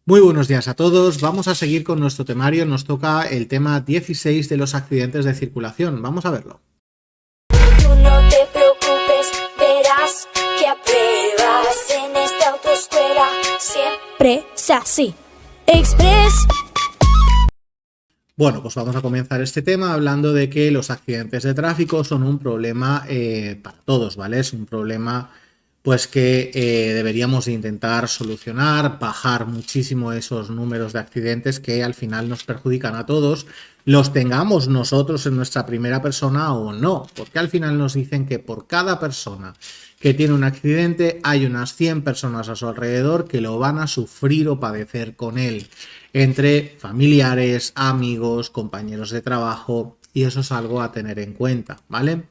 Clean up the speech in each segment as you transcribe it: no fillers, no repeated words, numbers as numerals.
Muy buenos días a todos. Vamos a seguir con nuestro temario. Nos toca el tema 16 de los accidentes de circulación. Vamos a verlo. Tú no te preocupes, verás que apruebas en esta autoescuela. Siempre es así. Express. Bueno, pues vamos a comenzar este tema hablando de que los accidentes de tráfico son un problema para todos, ¿vale? Es un problema pues que deberíamos de intentar solucionar, bajar muchísimo esos números de accidentes que al final nos perjudican a todos, los tengamos nosotros en nuestra primera persona o no, porque al final nos dicen que por cada persona que tiene un accidente hay unas 100 personas a su alrededor que lo van a sufrir o padecer con él, entre familiares, amigos, compañeros de trabajo, y eso es algo a tener en cuenta, ¿vale?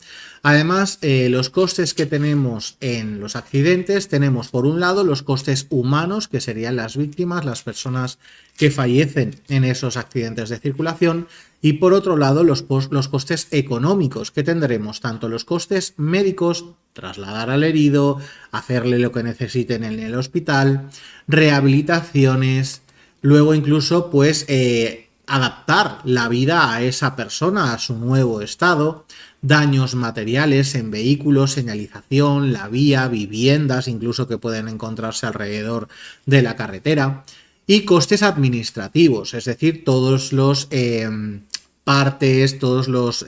Además, los costes que tenemos en los accidentes, tenemos por un lado los costes humanos, que serían las víctimas, las personas que fallecen en esos accidentes de circulación, y por otro lado los costes económicos, que tendremos tanto los costes médicos, trasladar al herido, hacerle lo que necesiten en el hospital, rehabilitaciones, luego incluso pues adaptar la vida a esa persona, a su nuevo estado, daños materiales en vehículos, señalización, la vía, viviendas incluso que pueden encontrarse alrededor de la carretera, y costes administrativos, es decir, todos los partes, todos los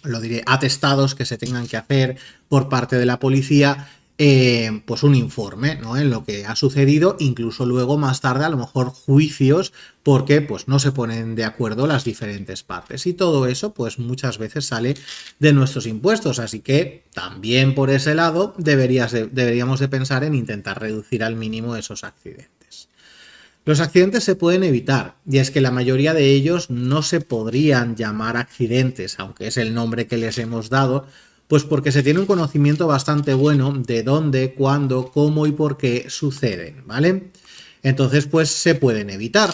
lo diré, atestados que se tengan que hacer por parte de la policía, pues un informe, ¿no? En lo que ha sucedido, incluso luego más tarde a lo mejor juicios porque pues no se ponen de acuerdo las diferentes partes, y todo eso pues muchas veces sale de nuestros impuestos, así que también por ese lado deberíamos de pensar en intentar reducir al mínimo esos accidentes. Los accidentes se pueden evitar, y es que la mayoría de ellos no se podrían llamar accidentes, aunque es el nombre que les hemos dado, pues porque se tiene un conocimiento bastante bueno de dónde, cuándo, cómo y por qué suceden, ¿vale? Entonces, pues se pueden evitar.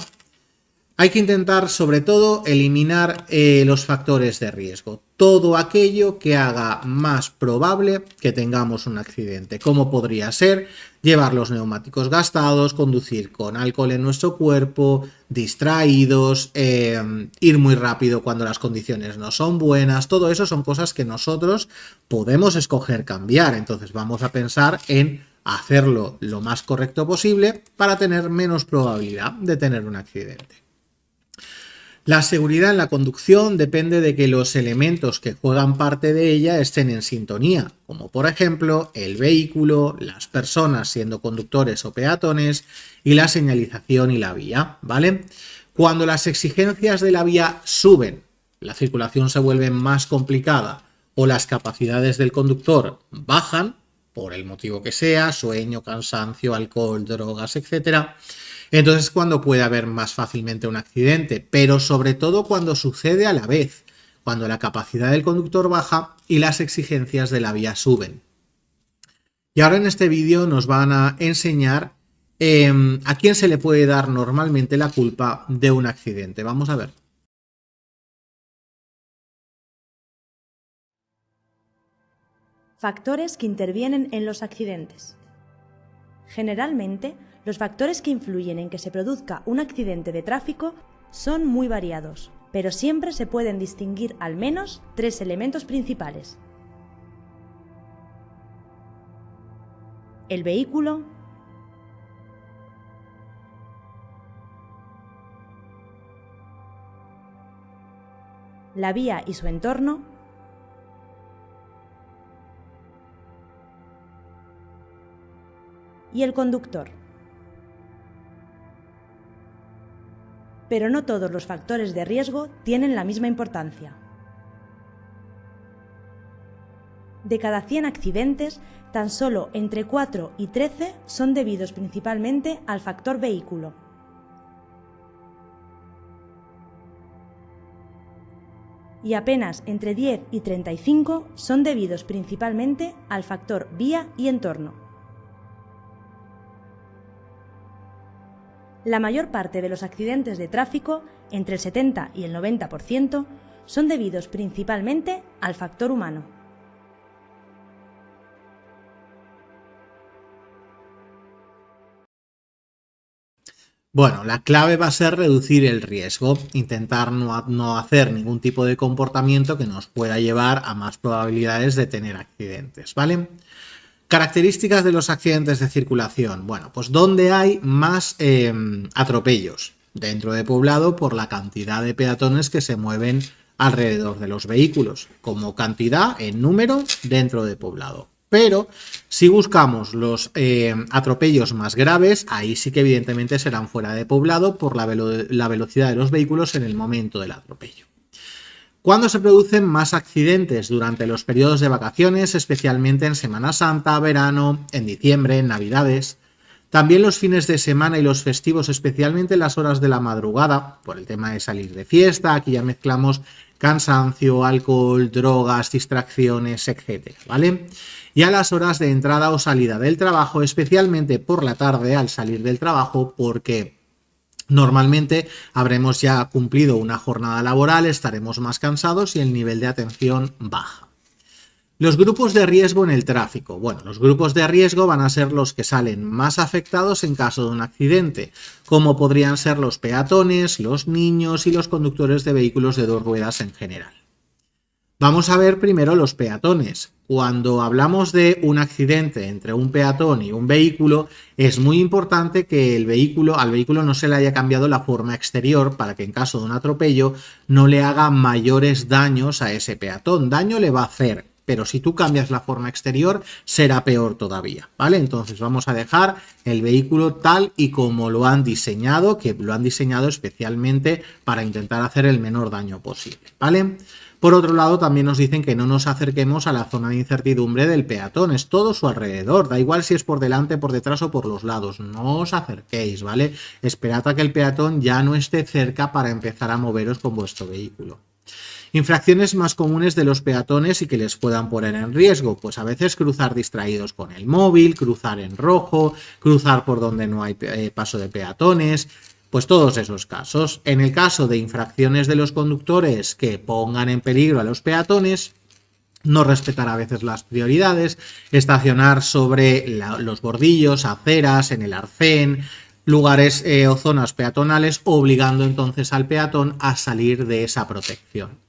Hay que intentar, sobre todo, eliminar los factores de riesgo. Todo aquello que haga más probable que tengamos un accidente. Como podría ser llevar los neumáticos gastados, conducir con alcohol en nuestro cuerpo, distraídos, ir muy rápido cuando las condiciones no son buenas. Todo eso son cosas que nosotros podemos escoger cambiar. Entonces vamos a pensar en hacerlo lo más correcto posible para tener menos probabilidad de tener un accidente. La seguridad en la conducción depende de que los elementos que juegan parte de ella estén en sintonía, como por ejemplo el vehículo, las personas siendo conductores o peatones y la señalización y la vía, ¿vale? Cuando las exigencias de la vía suben, la circulación se vuelve más complicada o las capacidades del conductor bajan, por el motivo que sea, sueño, cansancio, alcohol, drogas, etcétera, entonces cuando puede haber más fácilmente un accidente, pero sobre todo cuando sucede a la vez, cuando la capacidad del conductor baja y las exigencias de la vía suben. Y ahora en este vídeo nos van a enseñar a quién se le puede dar normalmente la culpa de un accidente. Vamos a ver. Factores que intervienen en los accidentes. Generalmente, los factores que influyen en que se produzca un accidente de tráfico son muy variados, pero siempre se pueden distinguir al menos tres elementos principales: el vehículo, la vía y su entorno, y el conductor. Pero no todos los factores de riesgo tienen la misma importancia. De cada 100 accidentes, tan solo entre 4 y 13 son debidos principalmente al factor vehículo. Y apenas entre 10 y 35 son debidos principalmente al factor vía y entorno. La mayor parte de los accidentes de tráfico, entre el 70 y el 90%, son debidos principalmente al factor humano. Bueno, la clave va a ser reducir el riesgo, intentar no hacer ningún tipo de comportamiento que nos pueda llevar a más probabilidades de tener accidentes, ¿vale? Características de los accidentes de circulación. Bueno, pues donde hay más atropellos dentro de poblado por la cantidad de peatones que se mueven alrededor de los vehículos, como cantidad en número dentro de poblado. Pero si buscamos los atropellos más graves, ahí sí que evidentemente serán fuera de poblado por la velocidad de los vehículos en el momento del atropello. ¿Cuándo se producen más accidentes? Durante los periodos de vacaciones, especialmente en Semana Santa, verano, en diciembre, en Navidades. También los fines de semana y los festivos, especialmente en las horas de la madrugada, por el tema de salir de fiesta. Aquí ya mezclamos cansancio, alcohol, drogas, distracciones, etc., ¿vale? Y a las horas de entrada o salida del trabajo, especialmente por la tarde al salir del trabajo, porque normalmente habremos ya cumplido una jornada laboral, estaremos más cansados y el nivel de atención baja. Los grupos de riesgo en el tráfico. Bueno, los grupos de riesgo van a ser los que salen más afectados en caso de un accidente, como podrían ser los peatones, los niños y los conductores de vehículos de dos ruedas en general. Vamos a ver primero los peatones. Cuando hablamos de un accidente entre un peatón y un vehículo, es muy importante que al vehículo no se le haya cambiado la forma exterior para que en caso de un atropello no le haga mayores daños a ese peatón. Daño le va a hacer, pero si tú cambias la forma exterior será peor todavía, ¿vale? Entonces vamos a dejar el vehículo tal y como lo han diseñado, que lo han diseñado especialmente para intentar hacer el menor daño posible, ¿vale? Por otro lado, también nos dicen que no nos acerquemos a la zona de incertidumbre del peatón, es todo su alrededor, da igual si es por delante, por detrás o por los lados, no os acerquéis, ¿vale? Esperad a que el peatón ya no esté cerca para empezar a moveros con vuestro vehículo. Infracciones más comunes de los peatones y que les puedan poner en riesgo, pues a veces cruzar distraídos con el móvil, cruzar en rojo, cruzar por donde no hay paso de peatones, pues todos esos casos. En el caso de infracciones de los conductores que pongan en peligro a los peatones, no respetar a veces las prioridades, estacionar sobre los bordillos, aceras, en el arcén, lugares o zonas peatonales, obligando entonces al peatón a salir de esa protección.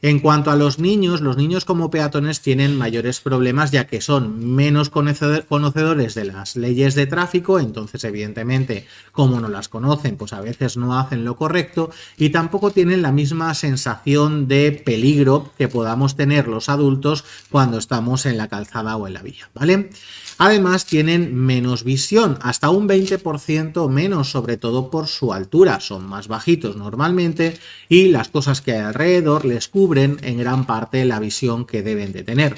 En cuanto a los niños como peatones tienen mayores problemas ya que son menos conocedores de las leyes de tráfico, entonces evidentemente como no las conocen pues a veces no hacen lo correcto y tampoco tienen la misma sensación de peligro que podamos tener los adultos cuando estamos en la calzada o en la vía, ¿vale? Además tienen menos visión, hasta un 20% menos, sobre todo por su altura, son más bajitos normalmente y las cosas que hay alrededor les cubren en gran parte la visión que deben de tener.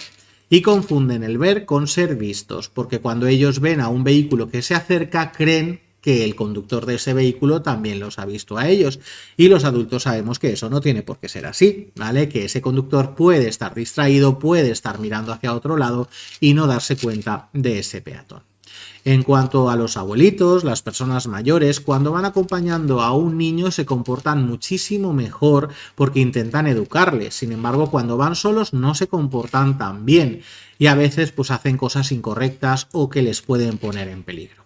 Y confunden el ver con ser vistos, porque cuando ellos ven a un vehículo que se acerca creen que el conductor de ese vehículo también los ha visto a ellos y los adultos sabemos que eso no tiene por qué ser así, ¿vale? Que ese conductor puede estar distraído, puede estar mirando hacia otro lado y no darse cuenta de ese peatón. En cuanto a los abuelitos, las personas mayores, cuando van acompañando a un niño se comportan muchísimo mejor porque intentan educarles. Sin embargo, cuando van solos no se comportan tan bien y a veces pues hacen cosas incorrectas o que les pueden poner en peligro.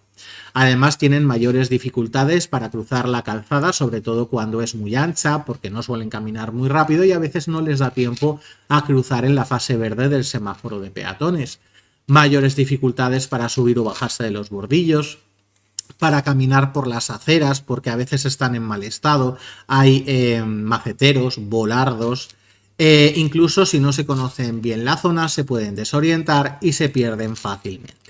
Además tienen mayores dificultades para cruzar la calzada, sobre todo cuando es muy ancha, porque no suelen caminar muy rápido y a veces no les da tiempo a cruzar en la fase verde del semáforo de peatones. Mayores dificultades para subir o bajarse de los bordillos, para caminar por las aceras, porque a veces están en mal estado, hay maceteros, volardos, incluso si no se conocen bien la zona se pueden desorientar y se pierden fácilmente.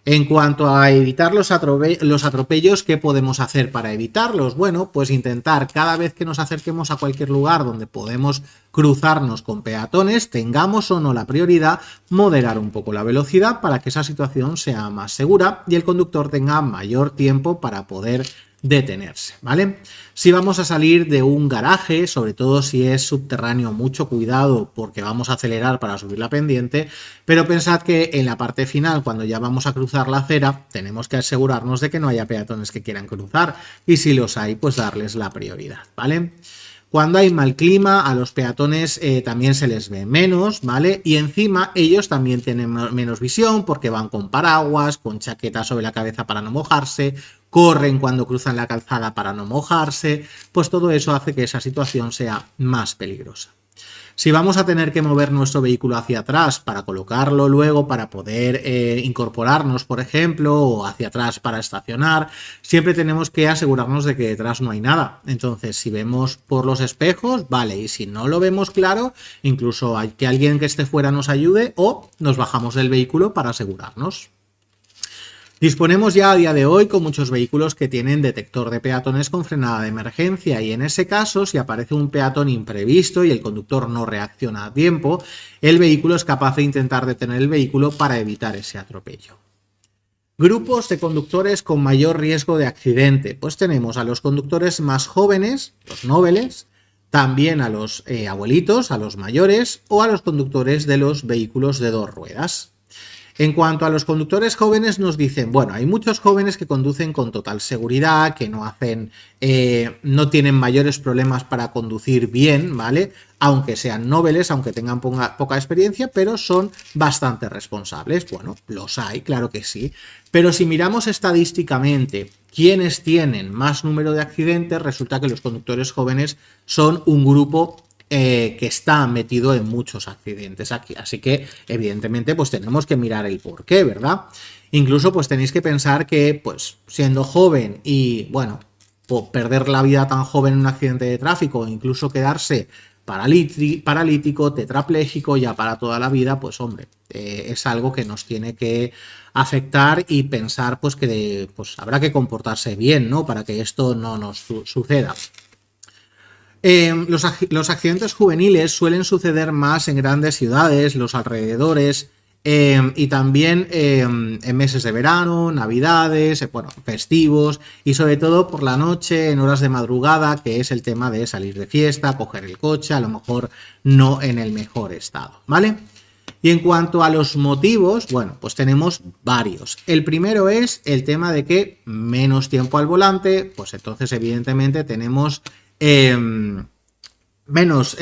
En cuanto a evitar los atropellos, ¿qué podemos hacer para evitarlos? Bueno, pues intentar cada vez que nos acerquemos a cualquier lugar donde podemos cruzarnos con peatones, tengamos o no la prioridad, moderar un poco la velocidad para que esa situación sea más segura y el conductor tenga mayor tiempo para poder detenerse, ¿vale? Si vamos a salir de un garaje, sobre todo si es subterráneo, mucho cuidado porque vamos a acelerar para subir la pendiente, pero pensad que en la parte final, cuando ya vamos a cruzar la acera, tenemos que asegurarnos de que no haya peatones que quieran cruzar y si los hay, pues darles la prioridad, ¿vale? Cuando hay mal clima, a los peatones también se les ve menos, ¿vale? Y encima ellos también tienen menos visión porque van con paraguas, con chaquetas sobre la cabeza para no mojarse, corren cuando cruzan la calzada para no mojarse, pues todo eso hace que esa situación sea más peligrosa. Si vamos a tener que mover nuestro vehículo hacia atrás para colocarlo luego para poder incorporarnos, por ejemplo, o hacia atrás para estacionar, siempre tenemos que asegurarnos de que detrás no hay nada. Entonces, si vemos por los espejos, vale, y si no lo vemos claro, incluso hay que alguien que esté fuera nos ayude o nos bajamos del vehículo para asegurarnos. Disponemos ya a día de hoy con muchos vehículos que tienen detector de peatones con frenada de emergencia y en ese caso, si aparece un peatón imprevisto y el conductor no reacciona a tiempo, el vehículo es capaz de intentar detener el vehículo para evitar ese atropello. Grupos de conductores con mayor riesgo de accidente. Pues tenemos a los conductores más jóvenes, los nobles, también a los abuelitos, a los mayores o a los conductores de los vehículos de 2 ruedas. En cuanto a los conductores jóvenes nos dicen, bueno, hay muchos jóvenes que conducen con total seguridad, que no tienen mayores problemas para conducir bien, ¿vale? Aunque sean nobles, aunque tengan poca experiencia, pero son bastante responsables. Bueno, los hay, claro que sí. Pero si miramos estadísticamente quiénes tienen más número de accidentes, resulta que los conductores jóvenes son un grupo que está metido en muchos accidentes aquí, así que evidentemente pues tenemos que mirar el porqué, ¿verdad? Incluso pues tenéis que pensar que pues siendo joven y bueno, perder la vida tan joven en un accidente de tráfico o incluso quedarse paralítico, tetrapléjico ya para toda la vida, pues hombre, es algo que nos tiene que afectar y pensar pues que pues habrá que comportarse bien, ¿no? Para que esto no nos suceda. Los accidentes juveniles suelen suceder más en grandes ciudades, los alrededores y también en meses de verano, navidades, bueno, festivos y sobre todo por la noche, en horas de madrugada, que es el tema de salir de fiesta, coger el coche, a lo mejor no en el mejor estado, ¿vale? Y en cuanto a los motivos, bueno, pues tenemos varios. El primero es el tema de que menos tiempo al volante, pues entonces evidentemente tenemos menos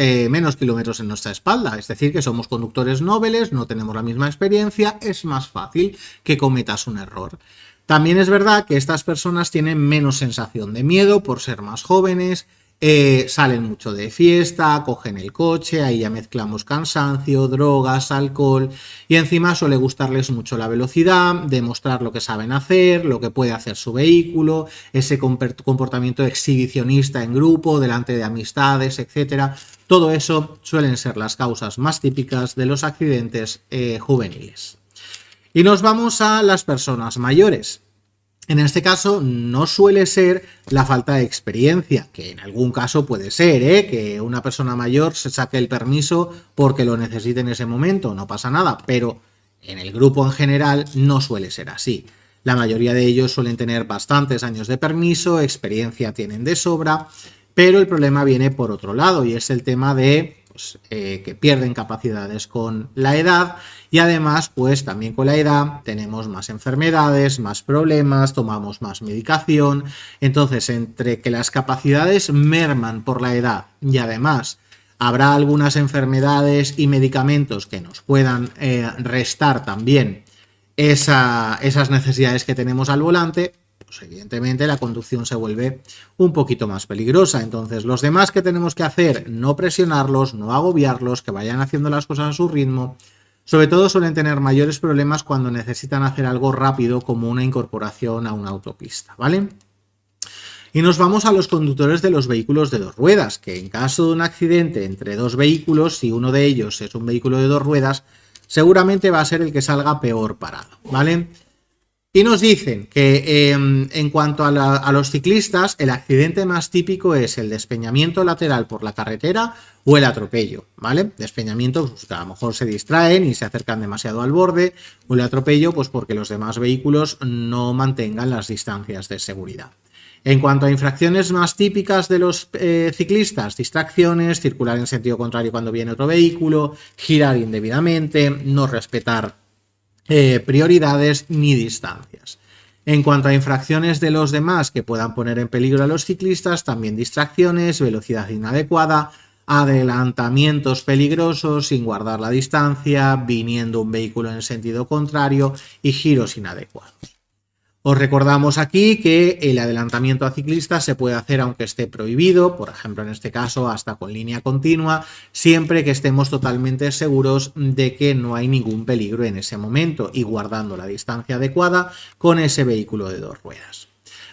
kilómetros en nuestra espalda, es decir, que somos conductores nobles, no tenemos la misma experiencia, es más fácil que cometas un error. También es verdad que estas personas tienen menos sensación de miedo por ser más jóvenes, salen mucho de fiesta, cogen el coche, ahí ya mezclamos cansancio, drogas, alcohol y encima suele gustarles mucho la velocidad, demostrar lo que saben hacer, lo que puede hacer su vehículo, ese comportamiento exhibicionista en grupo, delante de amistades, etcétera. Todo eso suelen ser las causas más típicas de los accidentes juveniles. Y nos vamos a las personas mayores. En este caso no suele ser la falta de experiencia, que en algún caso puede ser, que una persona mayor se saque el permiso porque lo necesite en ese momento, no pasa nada, pero en el grupo en general no suele ser así. La mayoría de ellos suelen tener bastantes años de permiso, experiencia tienen de sobra, pero el problema viene por otro lado y es el tema de que pierden capacidades con la edad y además pues también con la edad tenemos más enfermedades, más problemas, tomamos más medicación, entonces entre que las capacidades merman por la edad y además habrá algunas enfermedades y medicamentos que nos puedan restar también esas necesidades que tenemos al volante, pues evidentemente la conducción se vuelve un poquito más peligrosa. Entonces, los demás que tenemos que hacer, no presionarlos, no agobiarlos, que vayan haciendo las cosas a su ritmo. Sobre todo suelen tener mayores problemas cuando necesitan hacer algo rápido como una incorporación a una autopista, ¿vale? Y nos vamos a los conductores de los vehículos de 2 ruedas, que en caso de un accidente entre 2 vehículos, si uno de ellos es un vehículo de 2 ruedas, seguramente va a ser el que salga peor parado, ¿vale? Y nos dicen que en cuanto a los ciclistas, el accidente más típico es el despeñamiento lateral por la carretera o el atropello, ¿vale? Despeñamiento, pues, a lo mejor se distraen y se acercan demasiado al borde, o el atropello, pues porque los demás vehículos no mantengan las distancias de seguridad. En cuanto a infracciones más típicas de los ciclistas, distracciones, circular en sentido contrario cuando viene otro vehículo, girar indebidamente, no respetar prioridades ni distancias. En cuanto a infracciones de los demás que puedan poner en peligro a los ciclistas, también distracciones, velocidad inadecuada, adelantamientos peligrosos sin guardar la distancia, viniendo un vehículo en sentido contrario y giros inadecuados. Os recordamos aquí que el adelantamiento a ciclistas se puede hacer aunque esté prohibido, por ejemplo en este caso hasta con línea continua, siempre que estemos totalmente seguros de que no hay ningún peligro en ese momento y guardando la distancia adecuada con ese vehículo de 2 ruedas.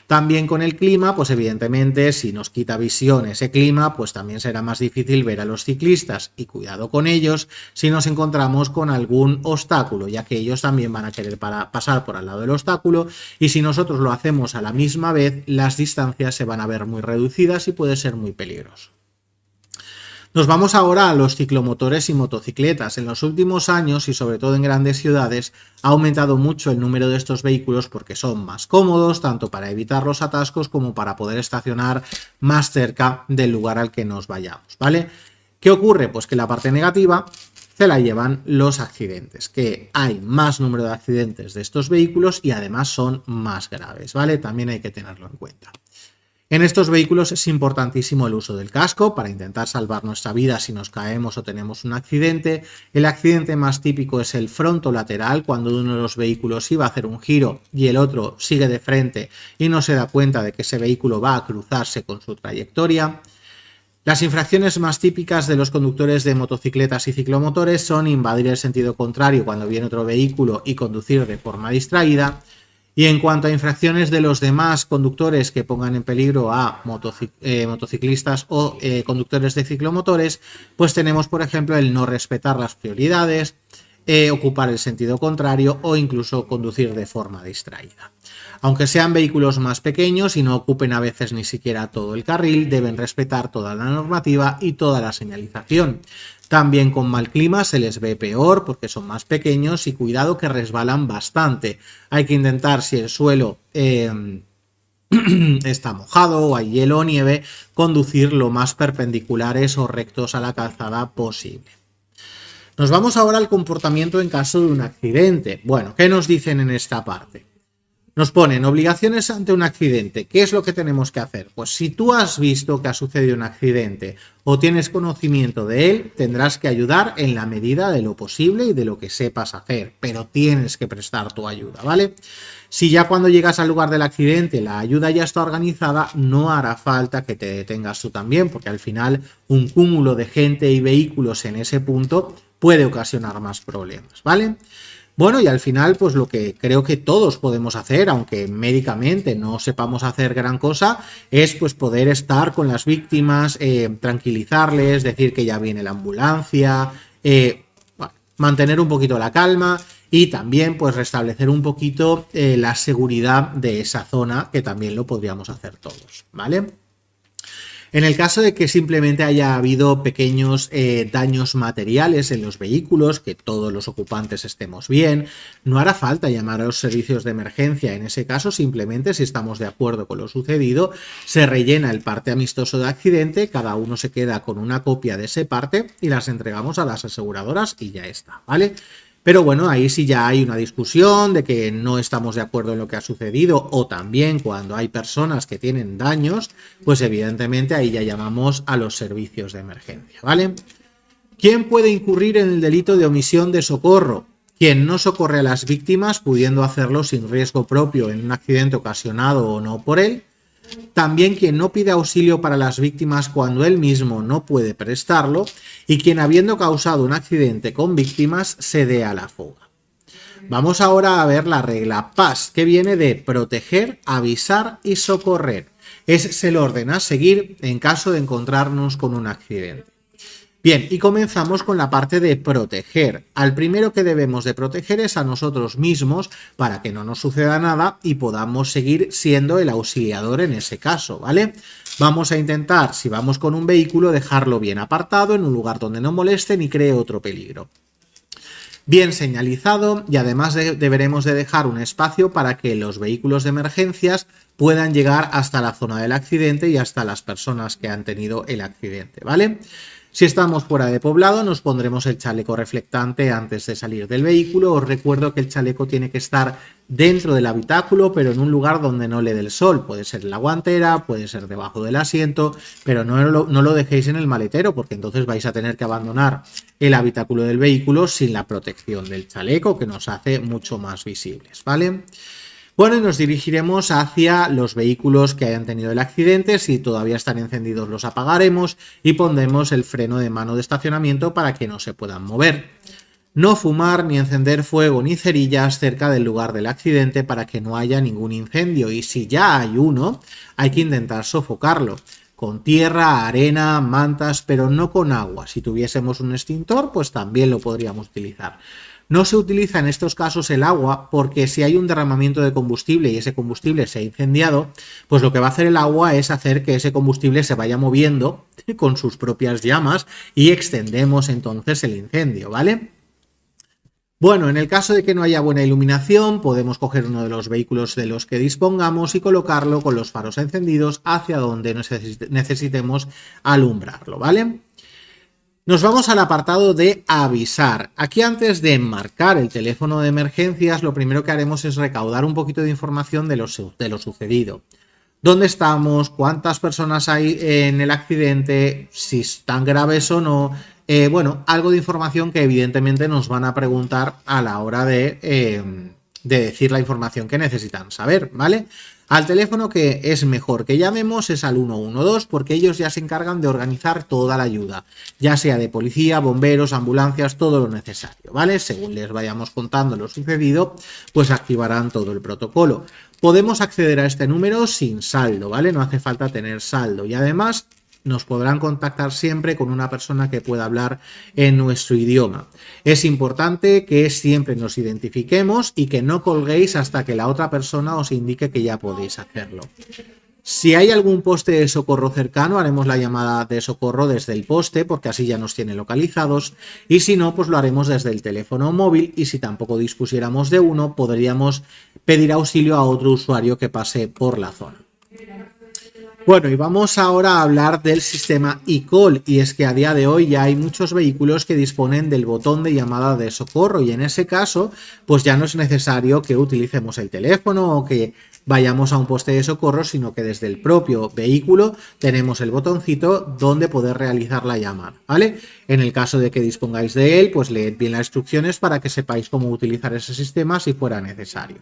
También con el clima, pues evidentemente si nos quita visión ese clima, pues también será más difícil ver a los ciclistas y cuidado con ellos si nos encontramos con algún obstáculo, ya que ellos también van a querer pasar por al lado del obstáculo y si nosotros lo hacemos a la misma vez, las distancias se van a ver muy reducidas y puede ser muy peligroso. Nos vamos ahora a los ciclomotores y motocicletas. En los últimos años y sobre todo en grandes ciudades ha aumentado mucho el número de estos vehículos porque son más cómodos tanto para evitar los atascos como para poder estacionar más cerca del lugar al que nos vayamos, ¿vale? ¿Qué ocurre? Pues que la parte negativa se la llevan los accidentes, que hay más número de accidentes de estos vehículos y además son más graves, ¿vale? También hay que tenerlo en cuenta. En estos vehículos es importantísimo el uso del casco para intentar salvar nuestra vida si nos caemos o tenemos un accidente. El accidente más típico es el frontolateral, cuando uno de los vehículos iba a hacer un giro y el otro sigue de frente y no se da cuenta de que ese vehículo va a cruzarse con su trayectoria. Las infracciones más típicas de los conductores de motocicletas y ciclomotores son invadir el sentido contrario cuando viene otro vehículo y conducir de forma distraída. Y en cuanto a infracciones de los demás conductores que pongan en peligro a motociclistas o conductores de ciclomotores, pues tenemos, por ejemplo, el no respetar las prioridades, ocupar el sentido contrario o incluso conducir de forma distraída. Aunque sean vehículos más pequeños y no ocupen a veces ni siquiera todo el carril, deben respetar toda la normativa y toda la señalización. También con mal clima se les ve peor porque son más pequeños y cuidado que resbalan bastante. Hay que intentar, si el suelo está mojado o hay hielo o nieve, conducir lo más perpendiculares o rectos a la calzada posible. Nos vamos ahora al comportamiento en caso de un accidente. Bueno, ¿qué nos dicen en esta parte? Nos ponen obligaciones ante un accidente. ¿Qué es lo que tenemos que hacer? Pues si tú has visto que ha sucedido un accidente o tienes conocimiento de él, tendrás que ayudar en la medida de lo posible y de lo que sepas hacer, pero tienes que prestar tu ayuda, ¿vale? Si ya cuando llegas al lugar del accidente la ayuda ya está organizada, no hará falta que te detengas tú también, porque al final un cúmulo de gente y vehículos en ese punto puede ocasionar más problemas, ¿vale? Bueno, y al final, pues lo que creo que todos podemos hacer, aunque médicamente no sepamos hacer gran cosa, es pues poder estar con las víctimas, tranquilizarles, decir que ya viene la ambulancia, mantener un poquito la calma y también pues restablecer un poquito la seguridad de esa zona, que también lo podríamos hacer todos, ¿vale? En el caso de que simplemente haya habido pequeños daños materiales en los vehículos, que todos los ocupantes estemos bien, no hará falta llamar a los servicios de emergencia. En ese caso, simplemente si estamos de acuerdo con lo sucedido, se rellena el parte amistoso de accidente, cada uno se queda con una copia de ese parte y las entregamos a las aseguradoras y ya está, ¿vale? Pero bueno, ahí sí ya hay una discusión de que no estamos de acuerdo en lo que ha sucedido, o también cuando hay personas que tienen daños, pues evidentemente ahí ya llamamos a los servicios de emergencia, ¿vale? ¿Quién puede incurrir en el delito de omisión de socorro? Quien no socorre a las víctimas, pudiendo hacerlo sin riesgo propio en un accidente ocasionado o no por él. También quien no pide auxilio para las víctimas cuando él mismo no puede prestarlo, y quien habiendo causado un accidente con víctimas se dé a la fuga. Vamos ahora a ver la regla PAS, que viene de proteger, avisar y socorrer. Es el orden a seguir en caso de encontrarnos con un accidente. Bien, y comenzamos con la parte de proteger. Al primero que debemos de proteger es a nosotros mismos para que no nos suceda nada y podamos seguir siendo el auxiliador en ese caso, ¿vale? Vamos a intentar, si vamos con un vehículo, dejarlo bien apartado en un lugar donde no moleste ni cree otro peligro. Bien señalizado, y además deberemos de dejar un espacio para que los vehículos de emergencias puedan llegar hasta la zona del accidente y hasta las personas que han tenido el accidente, ¿vale? Si estamos fuera de poblado, nos pondremos el chaleco reflectante antes de salir del vehículo. Os recuerdo que el chaleco tiene que estar dentro del habitáculo, pero en un lugar donde no le dé el sol. Puede ser en la guantera, puede ser debajo del asiento, pero no lo dejéis en el maletero, porque entonces vais a tener que abandonar el habitáculo del vehículo sin la protección del chaleco, que nos hace mucho más visibles, ¿vale? Bueno, y nos dirigiremos hacia los vehículos que hayan tenido el accidente. Si todavía están encendidos, los apagaremos y pondremos el freno de mano de estacionamiento para que no se puedan mover. No fumar ni encender fuego ni cerillas cerca del lugar del accidente para que no haya ningún incendio, y si ya hay uno, hay que intentar sofocarlo con tierra, arena, mantas, pero no con agua. Si tuviésemos un extintor, pues también lo podríamos utilizar. No se utiliza en estos casos el agua porque si hay un derramamiento de combustible y ese combustible se ha incendiado, pues lo que va a hacer el agua es hacer que ese combustible se vaya moviendo con sus propias llamas y extendemos entonces el incendio, ¿vale? Bueno, en el caso de que no haya buena iluminación, podemos coger uno de los vehículos de los que dispongamos y colocarlo con los faros encendidos hacia donde necesitemos alumbrarlo, ¿vale? Nos vamos al apartado de avisar. Aquí, antes de marcar el teléfono de emergencias, lo primero que haremos es recaudar un poquito de información de lo sucedido. ¿Dónde estamos? ¿Cuántas personas hay en el accidente? ¿Si están graves o no? Bueno, algo de información que evidentemente nos van a preguntar a la hora de decir la información que necesitan saber, ¿vale? Al teléfono que es mejor que llamemos es al 112, porque ellos ya se encargan de organizar toda la ayuda, ya sea de policía, bomberos, ambulancias, todo lo necesario, ¿vale? Según les vayamos contando lo sucedido, pues activarán todo el protocolo. Podemos acceder a este número sin saldo, ¿vale? No hace falta tener saldo, y además nos podrán contactar siempre con una persona que pueda hablar en nuestro idioma. Es importante que siempre nos identifiquemos y que no colguéis hasta que la otra persona os indique que ya podéis hacerlo. Si hay algún poste de socorro cercano, haremos la llamada de socorro desde el poste, porque así ya nos tiene localizados, y si no, pues lo haremos desde el teléfono móvil, y si tampoco dispusiéramos de uno, podríamos pedir auxilio a otro usuario que pase por la zona. Bueno, y vamos ahora a hablar del sistema eCall, y es que a día de hoy ya hay muchos vehículos que disponen del botón de llamada de socorro, y en ese caso pues ya no es necesario que utilicemos el teléfono o que vayamos a un poste de socorro, sino que desde el propio vehículo tenemos el botoncito donde poder realizar la llamada, ¿vale? En el caso de que dispongáis de él, pues leed bien las instrucciones para que sepáis cómo utilizar ese sistema si fuera necesario.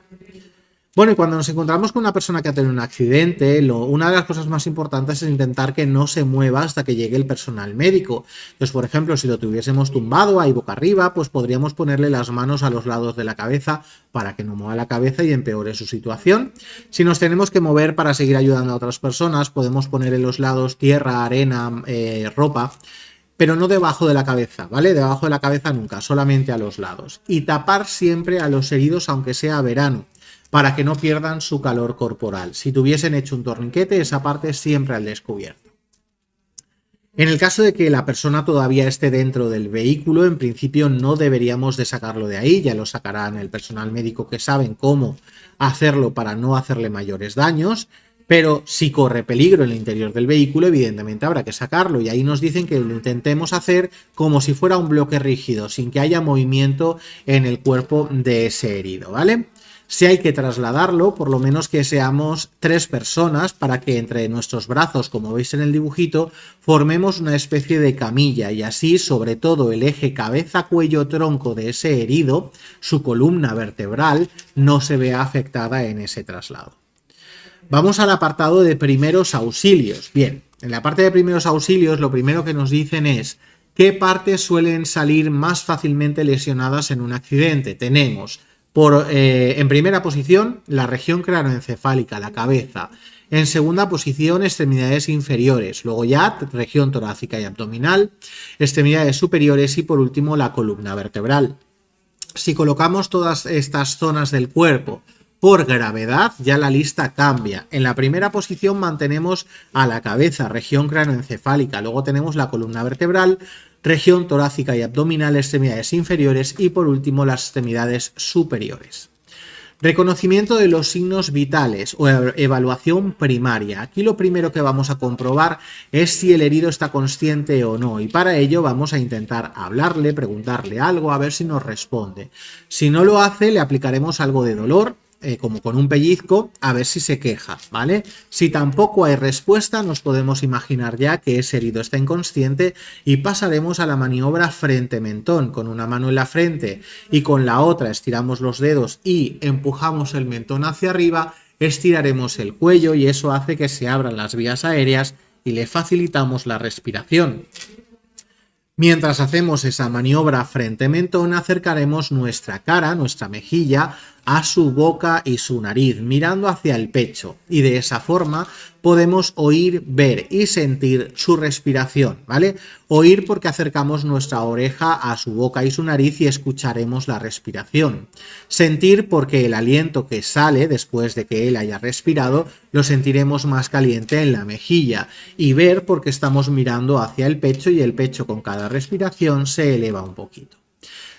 Bueno, y cuando nos encontramos con una persona que ha tenido un accidente, una de las cosas más importantes es intentar que no se mueva hasta que llegue el personal médico. Entonces, por ejemplo, si lo tuviésemos tumbado ahí boca arriba, pues podríamos ponerle las manos a los lados de la cabeza para que no mueva la cabeza y empeore su situación. Si nos tenemos que mover para seguir ayudando a otras personas, podemos poner en los lados tierra, arena, ropa, pero no debajo de la cabeza, ¿vale? Debajo de la cabeza nunca, solamente a los lados. Y tapar siempre a los heridos, aunque sea verano, para que no pierdan su calor corporal. Si tuviesen hecho un torniquete, esa parte siempre al descubierto. En el caso de que la persona todavía esté dentro del vehículo, en principio no deberíamos de sacarlo de ahí, ya lo sacarán el personal médico, que saben cómo hacerlo para no hacerle mayores daños, pero si corre peligro en el interior del vehículo, evidentemente habrá que sacarlo, y ahí nos dicen que lo intentemos hacer como si fuera un bloque rígido, sin que haya movimiento en el cuerpo de ese herido, ¿vale? Si hay que trasladarlo, por lo menos que seamos 3 personas para que entre nuestros brazos, como veis en el dibujito, formemos una especie de camilla, y así, sobre todo, el eje cabeza-cuello-tronco de ese herido, su columna vertebral, no se vea afectada en ese traslado. Vamos al apartado de primeros auxilios. Bien, en la parte de primeros auxilios lo primero que nos dicen es qué partes suelen salir más fácilmente lesionadas en un accidente. Tenemos en primera posición la región craneoencefálica, la cabeza. En segunda posición, extremidades inferiores. Luego ya región torácica y abdominal, extremidades superiores y por último la columna vertebral. Si colocamos todas estas zonas del cuerpo por gravedad, ya la lista cambia. En la primera posición mantenemos a la cabeza, región craneoencefálica. Luego tenemos la columna vertebral, región torácica y abdominal, extremidades inferiores y por último las extremidades superiores. Reconocimiento de los signos vitales o evaluación primaria. Aquí lo primero que vamos a comprobar es si el herido está consciente o no, y para ello vamos a intentar hablarle, preguntarle algo, a ver si nos responde. Si no lo hace, le aplicaremos algo de dolor como con un pellizco, a ver si se queja, ¿vale? Si tampoco hay respuesta, nos podemos imaginar ya que ese herido está inconsciente y pasaremos a la maniobra frente-mentón. Con una mano en la frente y con la otra estiramos los dedos y empujamos el mentón hacia arriba, estiraremos el cuello y eso hace que se abran las vías aéreas y le facilitamos la respiración. Mientras hacemos esa maniobra frente-mentón, acercaremos nuestra cara, nuestra mejilla, a su boca y su nariz, mirando hacia el pecho. Y de esa forma podemos oír, ver y sentir su respiración, ¿vale? Oír porque acercamos nuestra oreja a su boca y su nariz y escucharemos la respiración. Sentir porque el aliento que sale después de que él haya respirado lo sentiremos más caliente en la mejilla. Y ver porque estamos mirando hacia el pecho y el pecho con cada respiración se eleva un poquito.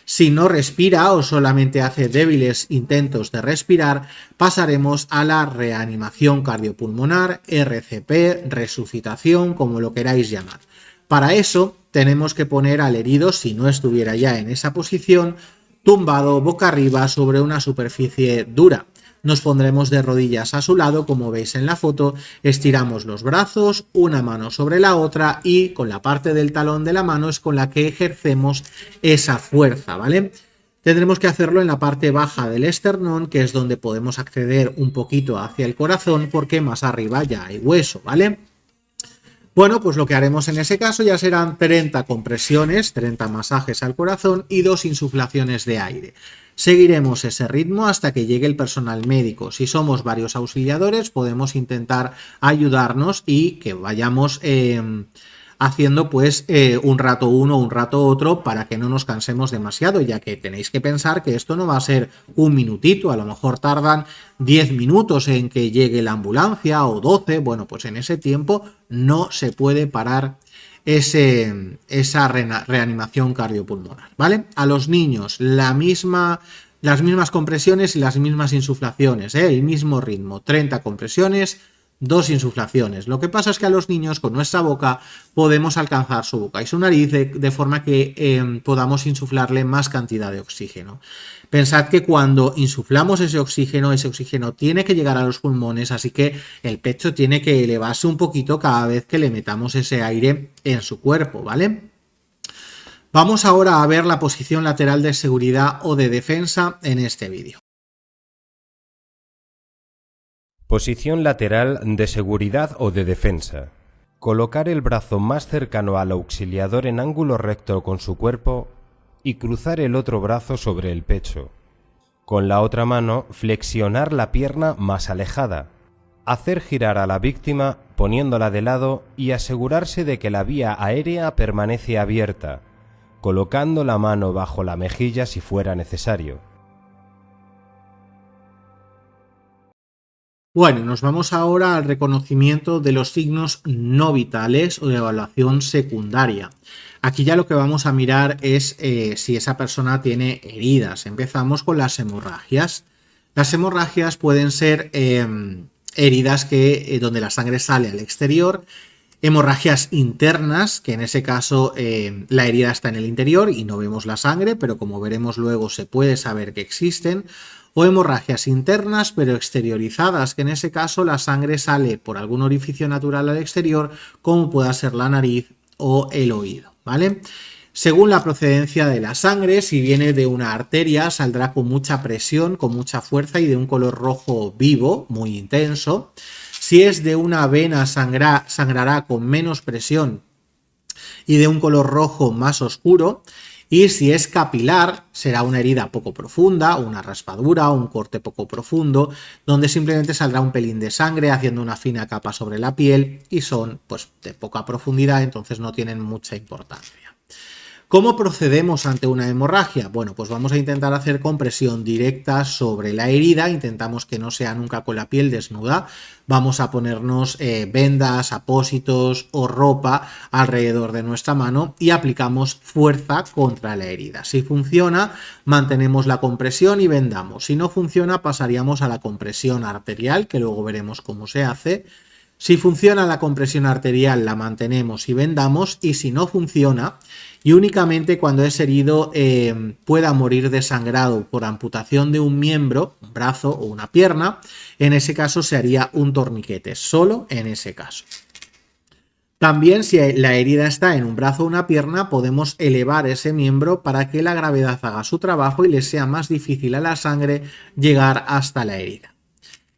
Si no respira o solamente hace débiles intentos de respirar, pasaremos a la reanimación cardiopulmonar, RCP, resucitación, como lo queráis llamar. Para eso tenemos que poner al herido, si no estuviera ya en esa posición, tumbado boca arriba sobre una superficie dura. Nos pondremos de rodillas a su lado, como veis en la foto, estiramos los brazos, una mano sobre la otra y con la parte del talón de la mano es con la que ejercemos esa fuerza, ¿vale? Tendremos que hacerlo en la parte baja del esternón, que es donde podemos acceder un poquito hacia el corazón, porque más arriba ya hay hueso, ¿vale? Bueno, pues lo que haremos en ese caso ya serán 30 compresiones, 30 masajes al corazón y 2 insuflaciones de aire. Seguiremos ese ritmo hasta que llegue el personal médico. Si somos varios auxiliadores, podemos intentar ayudarnos y que vayamos haciendo pues un rato uno, un rato otro, para que no nos cansemos demasiado, ya que tenéis que pensar que esto no va a ser un minutito, a lo mejor tardan 10 minutos en que llegue la ambulancia o 12, bueno, pues en ese tiempo no se puede parar esa reanimación cardiopulmonar, ¿vale? A los niños las mismas compresiones y las mismas insuflaciones, el mismo ritmo, 30 compresiones, 2 insuflaciones. Lo que pasa es que a los niños con nuestra boca podemos alcanzar su boca y su nariz de forma que podamos insuflarle más cantidad de oxígeno. Pensad que cuando insuflamos ese oxígeno tiene que llegar a los pulmones, así que el pecho tiene que elevarse un poquito cada vez que le metamos ese aire en su cuerpo, ¿vale? Vamos ahora a ver la posición lateral de seguridad o de defensa en este vídeo. Posición lateral de seguridad o de defensa. Colocar el brazo más cercano al auxiliador en ángulo recto con su cuerpo y cruzar el otro brazo sobre el pecho. Con la otra mano, flexionar la pierna más alejada. Hacer girar a la víctima poniéndola de lado y asegurarse de que la vía aérea permanece abierta, colocando la mano bajo la mejilla si fuera necesario. Bueno, nos vamos ahora al reconocimiento de los signos no vitales o de evaluación secundaria. Aquí ya lo que vamos a mirar es si esa persona tiene heridas. Empezamos con las hemorragias. Las hemorragias pueden ser heridas donde la sangre sale al exterior, hemorragias internas, que en ese caso la herida está en el interior y no vemos la sangre, pero como veremos luego se puede saber que existen, o hemorragias internas pero exteriorizadas, que en ese caso la sangre sale por algún orificio natural al exterior, como pueda ser la nariz o el oído, ¿vale? Según la procedencia de la sangre, si viene de una arteria, saldrá con mucha presión, con mucha fuerza y de un color rojo vivo, muy intenso. Si es de una vena, sangrará con menos presión y de un color rojo más oscuro. Y si es capilar, será una herida poco profunda, una raspadura, un corte poco profundo, donde simplemente saldrá un pelín de sangre haciendo una fina capa sobre la piel y son pues de poca profundidad, entonces no tienen mucha importancia. ¿Cómo procedemos ante una hemorragia? Bueno, pues vamos a intentar hacer compresión directa sobre la herida, intentamos que no sea nunca con la piel desnuda, vamos a ponernos vendas, apósitos o ropa alrededor de nuestra mano y aplicamos fuerza contra la herida. Si funciona, mantenemos la compresión y vendamos. Si no funciona, pasaríamos a la compresión arterial, que luego veremos cómo se hace. Si funciona la compresión arterial, la mantenemos y vendamos, y si no funciona y únicamente cuando ese herido pueda morir desangrado por amputación de un miembro, un brazo o una pierna, en ese caso se haría un torniquete, solo en ese caso. También si la herida está en un brazo o una pierna, podemos elevar ese miembro para que la gravedad haga su trabajo y le sea más difícil a la sangre llegar hasta la herida.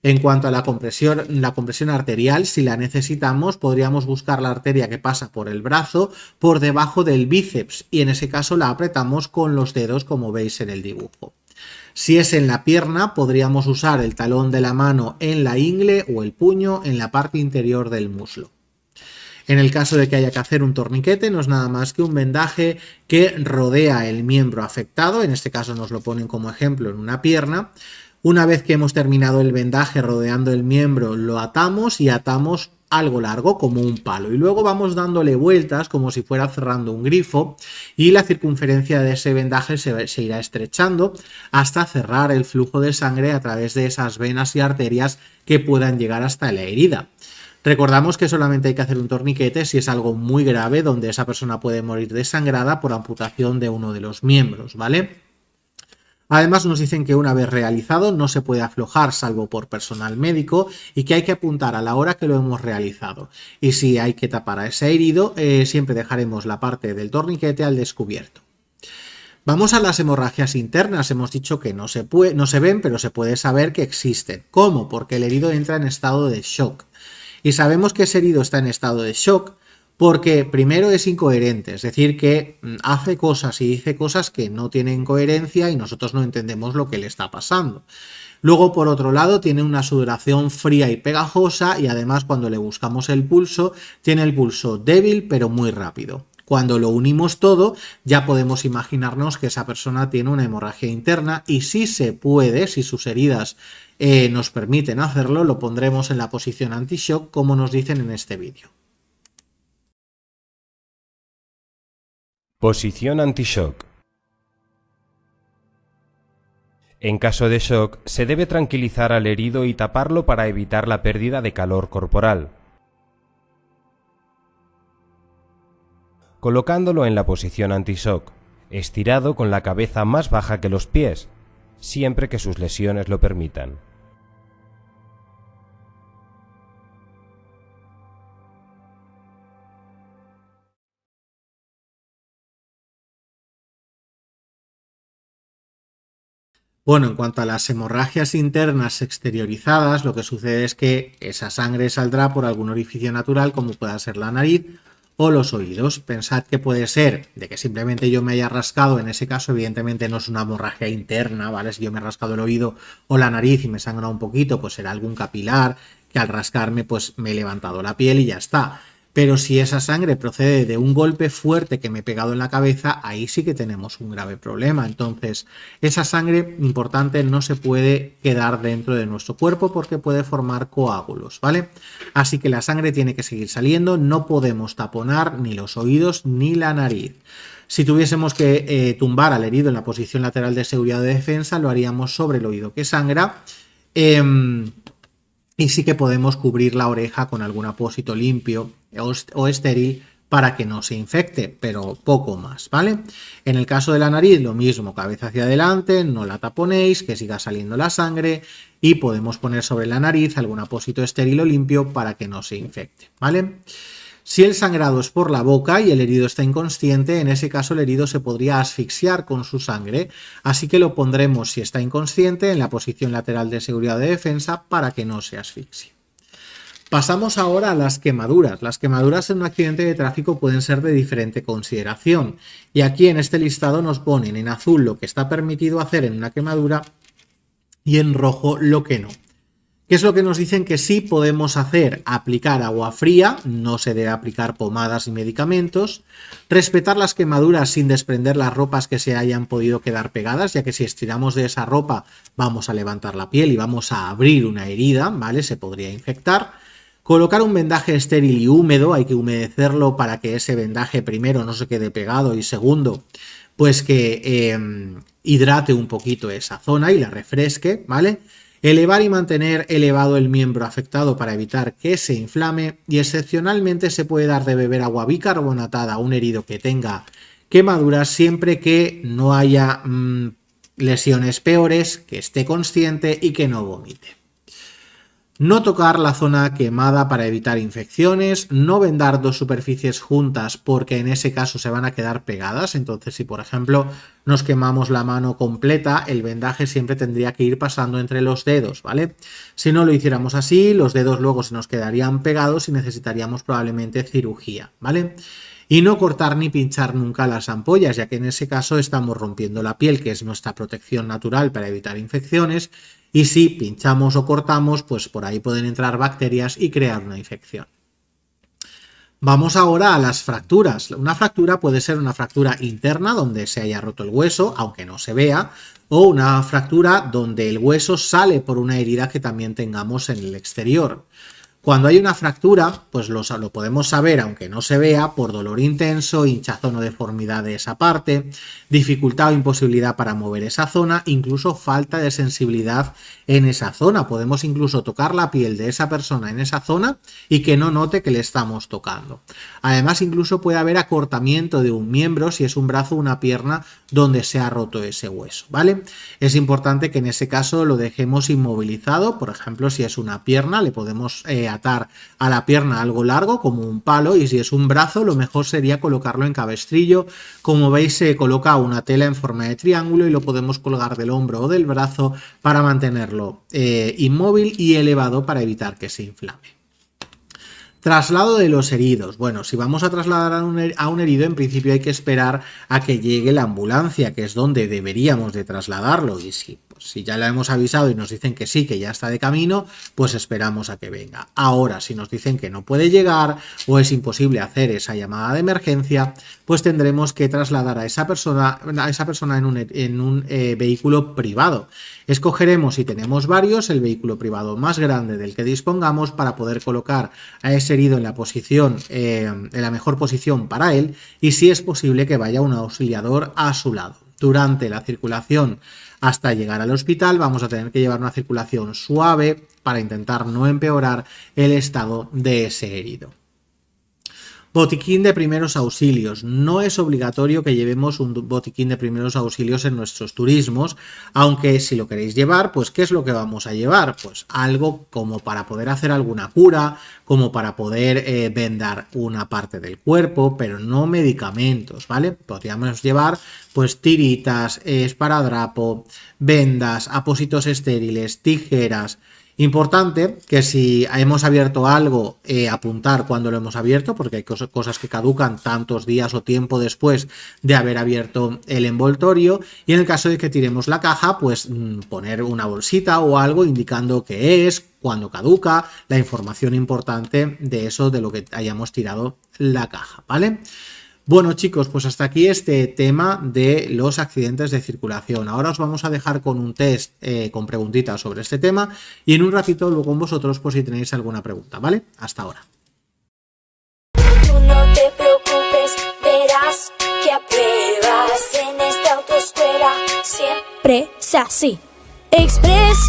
En cuanto a la compresión arterial, si la necesitamos, podríamos buscar la arteria que pasa por el brazo por debajo del bíceps y en ese caso la apretamos con los dedos como veis en el dibujo. Si es en la pierna, podríamos usar el talón de la mano en la ingle o el puño en la parte interior del muslo. En el caso de que haya que hacer un torniquete, no es nada más que un vendaje que rodea el miembro afectado, en este caso nos lo ponen como ejemplo en una pierna. Una vez que hemos terminado el vendaje rodeando el miembro, lo atamos y atamos algo largo como un palo y luego vamos dándole vueltas como si fuera cerrando un grifo y la circunferencia de ese vendaje se irá estrechando hasta cerrar el flujo de sangre a través de esas venas y arterias que puedan llegar hasta la herida. Recordamos que solamente hay que hacer un torniquete si es algo muy grave donde esa persona puede morir desangrada por amputación de uno de los miembros, ¿vale? Además nos dicen que una vez realizado no se puede aflojar salvo por personal médico y que hay que apuntar a la hora que lo hemos realizado. Y si hay que tapar a ese herido, siempre dejaremos la parte del torniquete al descubierto. Vamos a las hemorragias internas. Hemos dicho que no se ven, pero se puede saber que existen. ¿Cómo? Porque el herido entra en estado de shock. Y sabemos que ese herido está en estado de shock porque primero es incoherente, es decir, que hace cosas y dice cosas que no tienen coherencia y nosotros no entendemos lo que le está pasando. Luego, por otro lado, tiene una sudoración fría y pegajosa y además cuando le buscamos el pulso, tiene el pulso débil pero muy rápido. Cuando lo unimos todo, ya podemos imaginarnos que esa persona tiene una hemorragia interna y si se puede, si sus heridas nos permiten hacerlo, lo pondremos en la posición anti-shock como nos dicen en este vídeo. Posición anti-shock. En caso de shock, se debe tranquilizar al herido y taparlo para evitar la pérdida de calor corporal. Colocándolo en la posición anti-shock, estirado con la cabeza más baja que los pies, siempre que sus lesiones lo permitan. Bueno, en cuanto a las hemorragias internas exteriorizadas, lo que sucede es que esa sangre saldrá por algún orificio natural como pueda ser la nariz o los oídos. Pensad que puede ser de que simplemente yo me haya rascado, en ese caso evidentemente no es una hemorragia interna, ¿vale? Si yo me he rascado el oído o la nariz y me sangra un poquito, pues será algún capilar que al rascarme pues me he levantado la piel y ya está. Pero si esa sangre procede de un golpe fuerte que me he pegado en la cabeza, ahí sí que tenemos un grave problema. Entonces, esa sangre, importante, no se puede quedar dentro de nuestro cuerpo porque puede formar coágulos, ¿vale? Así que la sangre tiene que seguir saliendo, no podemos taponar ni los oídos ni la nariz. Si tuviésemos que tumbar al herido en la posición lateral de seguridad o de defensa, lo haríamos sobre el oído que sangra. Y sí que podemos cubrir la oreja con algún apósito limpio o estéril para que no se infecte, pero poco más, ¿vale? En el caso de la nariz, lo mismo, cabeza hacia adelante, no la taponéis, que siga saliendo la sangre y podemos poner sobre la nariz algún apósito estéril o limpio para que no se infecte, ¿vale? Si el sangrado es por la boca y el herido está inconsciente, en ese caso el herido se podría asfixiar con su sangre, así que lo pondremos, si está inconsciente, en la posición lateral de seguridad o de defensa para que no se asfixie. Pasamos ahora a las quemaduras. Las quemaduras en un accidente de tráfico pueden ser de diferente consideración y aquí en este listado nos ponen en azul lo que está permitido hacer en una quemadura y en rojo lo que no. ¿Qué es lo que nos dicen que sí podemos hacer? Aplicar agua fría, no se debe aplicar pomadas y medicamentos, respetar las quemaduras sin desprender las ropas que se hayan podido quedar pegadas, ya que si estiramos de esa ropa vamos a levantar la piel y vamos a abrir una herida, ¿vale? Se podría infectar. Colocar un vendaje estéril y húmedo, hay que humedecerlo para que ese vendaje primero no se quede pegado y segundo, pues que hidrate un poquito esa zona y la refresque, ¿vale? Elevar y mantener elevado el miembro afectado para evitar que se inflame y excepcionalmente se puede dar de beber agua bicarbonatada a un herido que tenga quemaduras siempre que no haya lesiones peores, que esté consciente y que no vomite. No tocar la zona quemada para evitar infecciones, no vendar dos superficies juntas porque en ese caso se van a quedar pegadas, entonces si por ejemplo nos quemamos la mano completa, el vendaje siempre tendría que ir pasando entre los dedos, ¿vale? Si no lo hiciéramos así, los dedos luego se nos quedarían pegados y necesitaríamos probablemente cirugía, ¿vale? Y no cortar ni pinchar nunca las ampollas, ya que en ese caso estamos rompiendo la piel, que es nuestra protección natural para evitar infecciones, y si pinchamos o cortamos, pues por ahí pueden entrar bacterias y crear una infección. Vamos ahora a las fracturas. Una fractura puede ser una fractura interna donde se haya roto el hueso, aunque no se vea, o una fractura donde el hueso sale por una herida que también tengamos en el exterior. Cuando hay una fractura, pues lo podemos saber, aunque no se vea, por dolor intenso, hinchazón o deformidad de esa parte, dificultad o imposibilidad para mover esa zona, incluso falta de sensibilidad en esa zona. Podemos incluso tocar la piel de esa persona en esa zona y que no note que le estamos tocando. Además, incluso puede haber acortamiento de un miembro, si es un brazo o una pierna, donde se ha roto ese hueso, ¿vale? Es importante que en ese caso lo dejemos inmovilizado. Por ejemplo, si es una pierna, le podemos atar a la pierna algo largo como un palo, y si es un brazo lo mejor sería colocarlo en cabestrillo. Como veis, se coloca una tela en forma de triángulo y lo podemos colgar del hombro o del brazo para mantenerlo inmóvil y elevado para evitar que se inflame. Traslado de los heridos. Bueno, si vamos a trasladar a un herido, en principio hay que esperar a que llegue la ambulancia, que es donde deberíamos de trasladarlo. Y si ya lo hemos avisado y nos dicen que sí, que ya está de camino, pues esperamos a que venga. Ahora, si nos dicen que no puede llegar o es imposible hacer esa llamada de emergencia, pues tendremos que trasladar a esa persona en un vehículo privado. Escogeremos, si tenemos varios, el vehículo privado más grande del que dispongamos para poder colocar a ese herido en la posición, en la mejor posición para él, y si es posible que vaya un auxiliador a su lado. Durante la circulación hasta llegar al hospital vamos a tener que llevar una circulación suave para intentar no empeorar el estado de ese herido. Botiquín de primeros auxilios. No es obligatorio que llevemos un botiquín de primeros auxilios en nuestros turismos, aunque si lo queréis llevar, pues ¿qué es lo que vamos a llevar? Pues algo como para poder hacer alguna cura, como para poder vendar una parte del cuerpo, pero no medicamentos, ¿vale? Podríamos llevar pues tiritas, esparadrapo, vendas, apósitos estériles, tijeras. Importante que si hemos abierto algo, apuntar cuando lo hemos abierto, porque hay cosas que caducan tantos días o tiempo después de haber abierto el envoltorio, y en el caso de que tiremos la caja, pues poner una bolsita o algo indicando qué es, cuándo caduca, la información importante de eso, de lo que hayamos tirado la caja, ¿vale? Bueno, chicos, pues hasta aquí este tema de los accidentes de circulación. Ahora os vamos a dejar con un test con preguntitas sobre este tema, y en un ratito luego con vosotros por si tenéis alguna pregunta, ¿vale? Hasta ahora. Tú no te preocupes, verás que apruebas en esta autoescuela. Siempre es así. Express.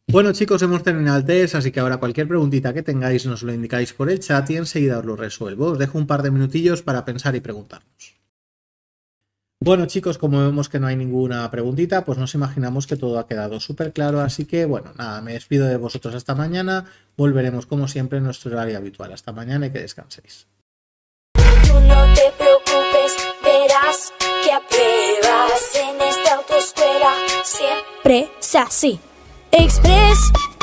Bueno chicos, hemos terminado el test, así que ahora cualquier preguntita que tengáis nos lo indicáis por el chat y enseguida os lo resuelvo. Os dejo un par de minutillos para pensar y preguntarnos. Bueno chicos, como vemos que no hay ninguna preguntita, pues nos imaginamos que todo ha quedado súper claro, así que bueno, nada, me despido de vosotros hasta mañana, volveremos como siempre en nuestro horario habitual. Hasta mañana y que descanséis. Tú no te preocupes, verás que apruebas en esta autoescuela. Siempre es así. Express.